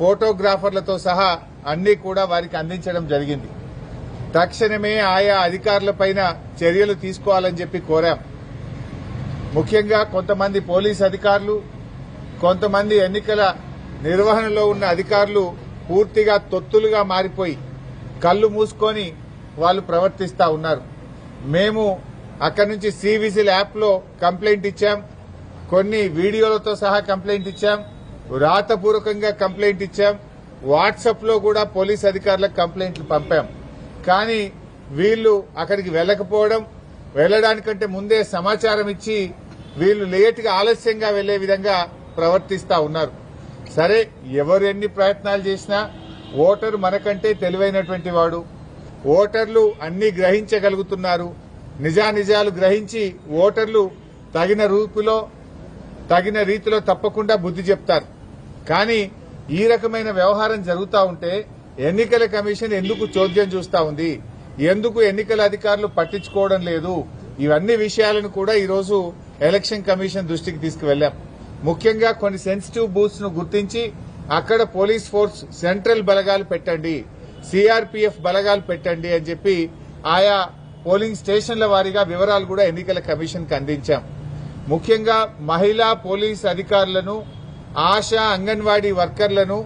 ఫోటోగ్రాఫర్లతో సహా అన్ని కూడా వారికి అందించడం జరిగింది. తక్షణమే ఆయా అధికారులపైన చర్యలు తీసుకోవాలని చెప్పి కోరాం. ముఖ్యంగా కొంతమంది పోలీస్ అధికారులు, కొంతమంది ఎన్నికల నిర్వహణలో ఉన్న అధికారులు పూర్తిగా తొత్తులుగా మారిపోయి కళ్లు మూసుకొని వాళ్ళు ప్రవర్తిస్తా ఉన్నారు. మేము అక్కడి నుంచి సివిజిల్ యాప్లో కంప్లైంట్ ఇచ్చాం, కొన్ని వీడియోలతో సహా కంప్లైంట్ ఇచ్చాం, రాతపూర్వకంగా కంప్లైంట్ ఇచ్చాం, వాట్సాప్లో కూడా పోలీస్ అధికారులకు కంప్లైంట్లు పంపాం. కానీ వీళ్లు అక్కడికి వెళ్లకపోవడం, వెళ్లడానికంటే ముందే సమాచారం ఇచ్చి వీళ్లు లేటుగా ఆలస్యంగా వెళ్లే విధంగా ప్రవర్తిస్తా ఉన్నారు. సరే, ఎవరు ఎన్ని ప్రయత్నాలు చేసినా ఓటరు మనకంటే తెలివైనటువంటి వాడు. ఓటర్లు అన్ని గ్రహించగలుగుతున్నారు. నిజానిజాలు గ్రహించి ఓటర్లు తగిన రీతిలో తప్పకుండా బుద్ధి చెప్తారు. కానీ ఈ రకమైన వ్యవహారం జరుగుతూ ఉంటే ఎన్నికల కమిషన్ ఎందుకు చోద్యం చూస్తా ఉంది, ఎందుకు ఎన్నికల అధికారులు పట్టించుకోవడం లేదు, ఇవన్నీ విషయాలను కూడా ఈరోజు ఎలక్షన్ కమిషన్ దృష్టికి తీసుకువెళ్లాం. ముఖ్యంగా కొన్ని సెన్సిటివ్ బూత్స్ ను గుర్తించి అక్కడ పోలీస్ ఫోర్స్ సెంట్రల్ బలగాలు పెట్టండి, సిఆర్పీఎఫ్ బలగాలు పెట్టండి అని చెప్పి ఆయా పోలింగ్ స్టేషన్ల వారీగా వివరాలు కూడా ఎన్నికల కమిషన్ కు అందించాం. ముఖ్యంగా మహిళా పోలీస్ అధికారులను, ఆశా అంగన్వాడీ వర్కర్లను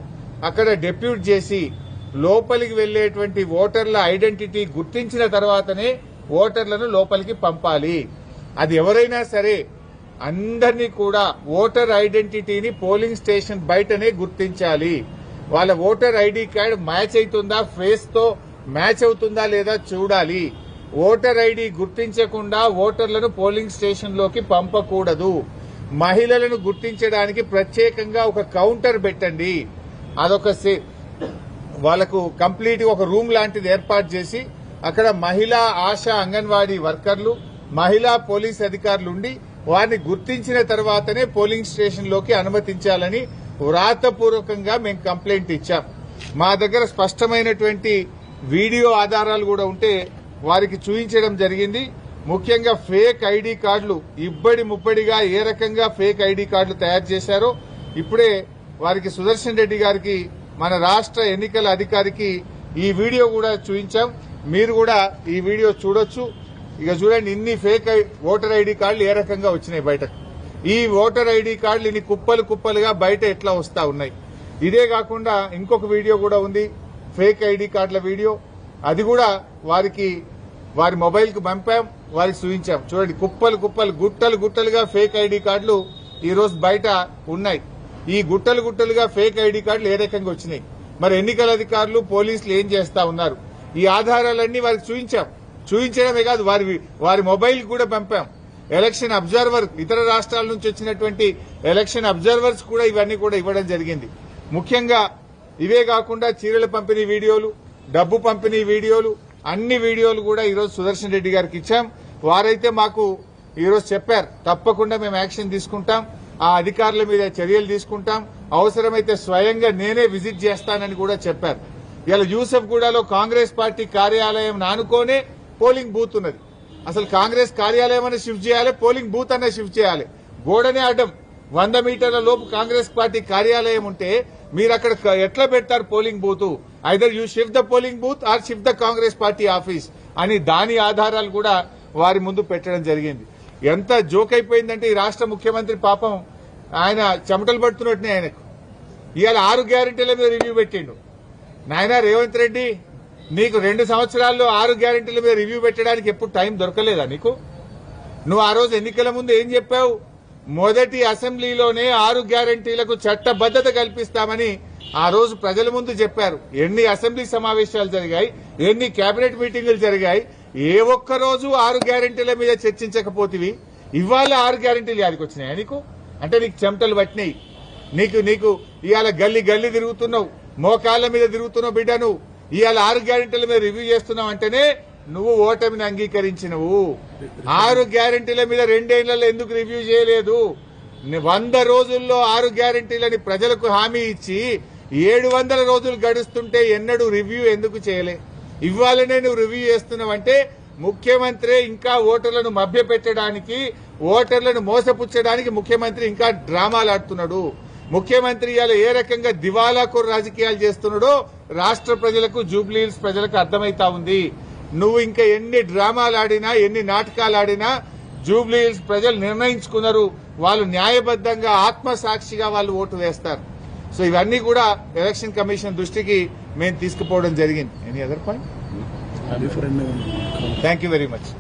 అక్కడ డెప్యూట్ చేసి లోపలికి వెళ్లేటువంటి ఓటర్ల ఐడెంటిటీ గుర్తించిన తర్వాతనే ఓటర్లను లోపలికి పంపాలి. అది ఎవరైనా సరే అందరినీ కూడా ఓటర్ ఐడెంటిటీని పోలింగ్ స్టేషన్ బయటనే గుర్తించాలి. వాళ్ళ ఓటర్ ఐడి కార్డు మ్యాచ్ అవుతుందా, ఫేస్ తో మ్యాచ్ అవుతుందా లేదా చూడాలి. ఓటర్ ఐడి గుర్తించకుండా ఓటర్లను పోలింగ్ స్టేషన్ లోకి పంపకూడదు. మహిళలను గుర్తించడానికి ప్రత్యేకంగా ఒక కౌంటర్ పెట్టండి. అదొక వాళ్లకు కంప్లీట్ ఒక రూమ్ లాంటిది ఏర్పాటు చేసి అక్కడ మహిళా ఆశా అంగన్వాడీ వర్కర్లు, మహిళా పోలీస్ అధికారులు ఉండి వారిని గుర్తించిన తర్వాతనే పోలింగ్ స్టేషన్ లోకి అనుమతించాలని వ్రాతపూర్వకంగా మేము కంప్లైంట్ ఇచ్చాం. మా దగ్గర స్పష్టమైనటువంటి వీడియో ఆధారాలు కూడా ఉంటే వారికి చూపించడం జరిగింది. ముఖ్యంగా ఫేక్ ఐడి కార్డులు ఇబ్బడి ముబ్బడిగా ఏ రకంగా ఫేక్ ఐడి కార్డులు తయారు చేశారో ఇప్పుడే వారికి సుదర్శన్ రెడ్డి గారికి, మన రాష్ట్ర ఎన్నికల అధికారికి ఈ వీడియో కూడా చూపించాం. మీరు కూడా ఈ వీడియో చూడొచ్చు. ఇక చూడండి, ఇన్ని ఫేక్ ఓటర్ ఐడి కార్డులు ఏ రకంగా వచ్చినాయి బయటకు. ఈ ఓటర్ ఐడి కార్డులు ఇన్ని కుప్పలు కుప్పలుగా బయట ఎట్లా వస్తా ఉన్నాయి. ఇదే కాకుండా ఇంకొక వీడియో కూడా ఉంది, ఫేక్ ఐడి కార్డుల వీడియో. అది కూడా వారి మొబైల్ కు పంపాం, వారికి చూపించాం. చూడండి, కుప్పలు కుప్పలు గుట్టలు గుట్టలుగా ఫేక్ ఐడి కార్డులు ఈ రోజు బయట ఉన్నాయి. ఈ గుట్టలు గుట్టలుగా ఫేక్ ఐడి కార్డులు ఏ రకంగా వచ్చినాయి, మరి ఎన్నికల అధికారులు పోలీసులు ఏం చేస్తా ఉన్నారు, ఈ ఆధారాలన్నీ వారికి చూపించాం. చూపించడమే కాదు, వారి మొబైల్ కూడా పంపాం. ఎలక్షన్ అబ్జర్వర్, ఇతర రాష్ట్రాల నుంచి వచ్చినటువంటి ఎలక్షన్ అబ్జర్వర్స్ కూడా ఇవన్నీ కూడా ఇవ్వడం జరిగింది. ముఖ్యంగా ఇవే కాకుండా చీరల పంపిణీ వీడియోలు, డబ్బు పంపిణీ వీడియోలు, అన్ని వీడియోలు కూడా ఈరోజు సుదర్శన్ రెడ్డి గారికి ఇచ్చాం. వారైతే మాకు ఈరోజు చెప్పారు, తప్పకుండా మేము యాక్షన్ తీసుకుంటాం, ఆ అధికారుల మీద చర్యలు తీసుకుంటాం, అవసరమైతే స్వయంగా నేనే విజిట్ చేస్తానని కూడా చెప్పారు. ఇలా యూసఫ్గూడలో కాంగ్రెస్ పార్టీ కార్యాలయం నానుకోనే పోలింగ్ బూత్ ఉన్నది. అసలు కాంగ్రెస్ కార్యాలయం అనే షిఫ్ట్ చేయాలి, పోలింగ్ బూత్ అనే షిఫ్ట్ చేయాలి. గోడనే అడ్డం 100 మీటర్ల లోపు కాంగ్రెస్ పార్టీ కార్యాలయం ఉంటే మీరు అక్కడ ఎట్లా పెడతారు polling booth? Either you shift the polling booth are shift the Congress party office అని దాని ఆధారాలు కూడా వారి ముందు పెట్టడం జరిగింది. ఎంత జోక్ అయిపోయిందంటే ఈ రాష్ట్ర ముఖ్యమంత్రి పాపం ఆయన చెమటలు పడుతున్నట్టునే ఆయనకు. ఇవాళ 6 గ్యారెంటీల మీద రివ్యూ పెట్టిండు. నాయనా రేవంత్ రెడ్డి, నీకు 2 సంవత్సరాల్లో 6 గ్యారెంటీల మీద రివ్యూ పెట్టడానికి ఎప్పుడు టైం దొరకలేదా నీకు? నువ్వు ఆ రోజు ఎన్నికల ముందు ఏం చెప్పావు? మొదటి అసెంబ్లీలోనే 6 గ్యారెంటీలకు చట్టబద్దత కల్పిస్తామని ఆ రోజు ప్రజల ముందు చెప్పారు. ఎన్ని అసెంబ్లీ సమావేశాలు జరిగాయి, ఎన్ని కేబినెట్ మీటింగులు జరిగాయి, ఏ ఒక్క రోజు 6 గ్యారెంటీల మీద చర్చించకపోతివి. ఇవాళ 6 గ్యారెంటీలు యాడికి వచ్చినాయా నీకు? అంటే నీకు చెమటలు పట్టినాయి. నీకు ఇవాళ గల్లీ గల్లీ తిరుగుతున్నావు, మోకాళ్ల మీద తిరుగుతున్నావు బిడ్డ. నువ్వు ఇవాళ 6 గ్యారెంటీల మీద రివ్యూ చేస్తున్నావు అంటేనే నువ్వు ఓటమిని అంగీకరించినవు. 6 గ్యారెంటీల మీద 2 ఏళ్లలో ఎందుకు రివ్యూ చేయలేదు? 100 రోజుల్లో 6 గ్యారెంటీలని ప్రజలకు హామీ ఇచ్చి 700 రోజులు గడుస్తుంటే ఎన్నడూ రివ్యూ ఎందుకు చేయలే? ఇవ్వాలనే నువ్వు రివ్యూ చేస్తున్నావంటే ముఖ్యమంత్రి ఇంకా ఓటర్లను మభ్యపెట్టడానికి, ఓటర్లను మోసపుచ్చడానికి ముఖ్యమంత్రి ఇంకా డ్రామాలు ఆడుతున్నాడు. ముఖ్యమంత్రి ఇవాళ ఏ రకంగా దివాలాకోరు రాజకీయాలు చేస్తున్నాడో రాష్ట్ర ప్రజలకు జూబ్లీ హిల్స్ ప్రజలకు అర్థమైతా ఉంది. నువ్వు ఇంకా ఎన్ని డ్రామాలు ఆడినా ఎన్ని నాటకాలు ఆడినా జూబ్లీ హిల్స్ ప్రజలు నిర్ణయించుకున్నారు. వాళ్ళు న్యాయబద్దంగా ఆత్మసాక్షిగా వాళ్ళు ఓటు వేస్తారు. సో ఇవన్నీ కూడా ఎలక్షన్ కమిషన్ దృష్టికి మేము తీసుకుపోవడం జరిగింది. Any other point? Thank you very much.